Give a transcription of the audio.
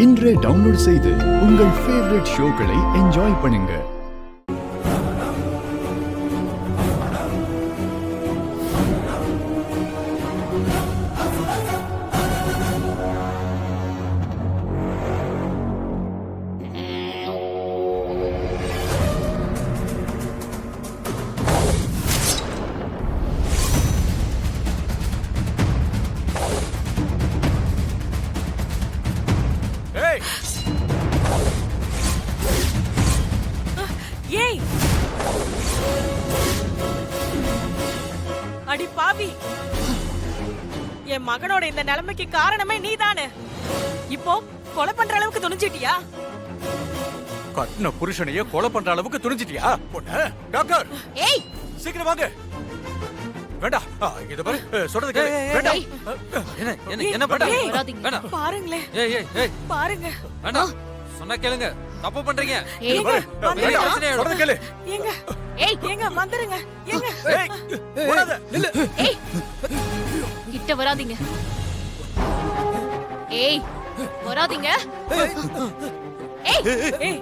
இன்றே டவுன்லோட் செய்து உங்கள் ஃபேவரட் ஷோக்களை என்ஜாய் பண்ணுங்க. ஏய் அடி பாவி, என் மகனோட இந்த நிலைமைக்கு காரணமே நீதானே. இப்போ கொலை பண்ற அளவுக்கு துணிஞ்சிட்டியா? கட்டின புருஷனையே கொலை பண்ற அளவுக்கு துணிஞ்சிட்டியா? பொண்ணு டாக்டர், ஏய் சீக்கிரம் வாங்க. வேண்டாம், இத பாரு, சொல்றது கேளு. வேண்டாம். என்ன பண்றீங்க? வராதீங்க. வேண்டாம். பாருங்களே, ஏய் பாருங்க. வேண்டாம். சொன்னா கேளுங்க. தப்பு பண்றீங்க. ஏய் பாரு, வந்துருங்க. வேண்டாம், சொல்றது கேளு. ஏங்க ஏய் ஏங்க வந்துருங்க. ஏங்க ஏய், ஓடாத. நில்லு. ஏய் கிட்ட வராதீங்க. ஏய் வராதீங்க. ஏய் ஏய்